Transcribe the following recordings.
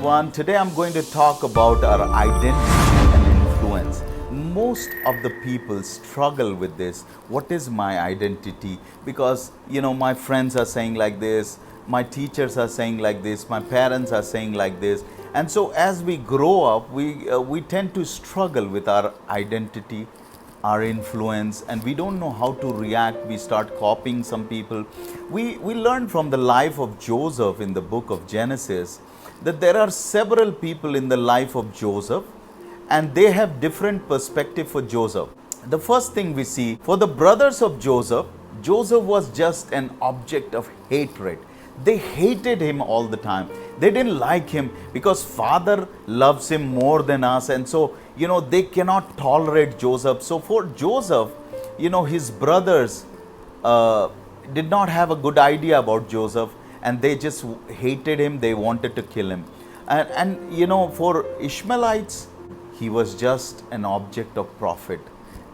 everyone. Today I'm going to talk about our identity and influence. Most of the people struggle with this. What is my identity? Because my friends are saying like this, my teachers are saying like this, my parents are saying like this. And so as we grow up, we tend to struggle with our identity, our influence, and we don't know how to react. We start copying some people. We learn from the life of Joseph in the book of Genesis that there are several people in the life of Joseph, and they have different perspective for Joseph. The first thing we see, for the brothers of Joseph, Joseph was just an object of hatred. They hated him all the time. They didn't like him because father loves him more than us, and so they cannot tolerate Joseph. So for Joseph, his brothers did not have a good idea about Joseph, and they just hated him. They wanted to kill him. And for Ishmaelites, he was just an object of profit.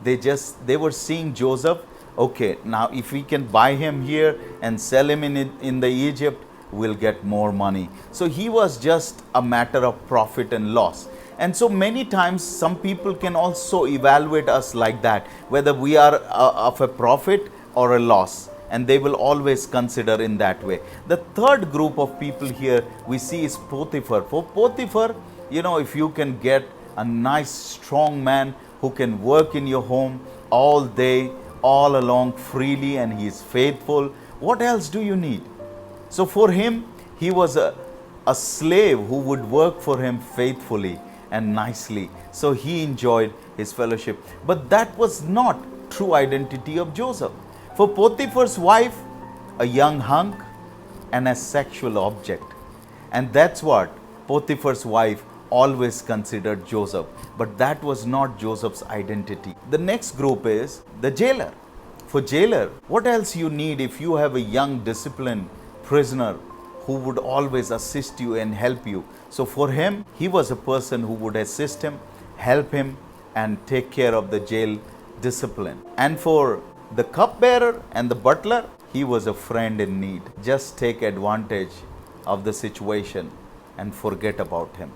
They were seeing Joseph, okay, now if we can buy him here and sell him in the Egypt, we'll get more money. So he was just a matter of profit and loss. And so many times some people can also evaluate us like that, whether we are of a profit or a loss, and they will always consider in that way. The third group of people here we see is Potiphar. For Potiphar, if you can get a nice strong man who can work in your home all day, all along freely, and he is faithful, what else do you need? So for him, he was a slave who would work for him faithfully and nicely. So he enjoyed his fellowship. But that was not true identity of Joseph. For Potiphar's wife, a young hunk and a sexual object. And that's what Potiphar's wife always considered Joseph. But that was not Joseph's identity. The next group is the jailer. For jailer, what else you need if you have a young disciplined prisoner who would always assist you and help you? So for him, he was a person who would assist him, help him, and take care of the jail discipline. And for the cupbearer and the butler, he was a friend in need. Just take advantage of the situation and forget about him.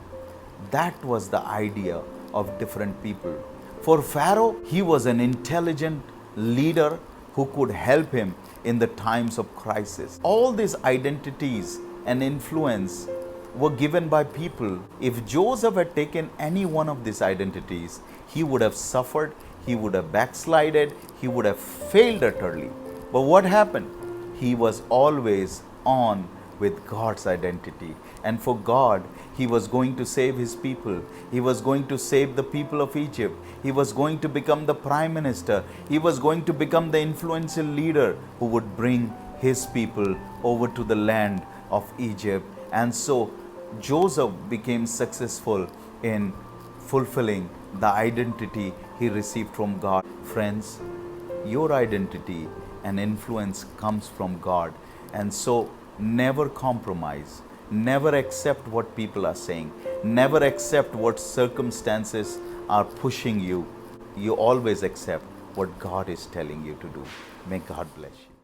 That was the idea of different people. For Pharaoh, he was an intelligent leader who could help him in the times of crisis. All these identities and influence were given by people. If Joseph had taken any one of these identities, he would have suffered, he would have backslided, he would have failed utterly. But what happened? He was always on with God's identity. And for God, he was going to save his people. He was going to save the people of Egypt. He was going to become the prime minister. He was going to become the influential leader who would bring his people over to the land of Egypt. And so Joseph became successful in fulfilling the identity he received from God. Friends, your identity and influence comes from God. And so never compromise. Never accept what people are saying. Never accept what circumstances are pushing you. You always accept what God is telling you to do. May God bless you.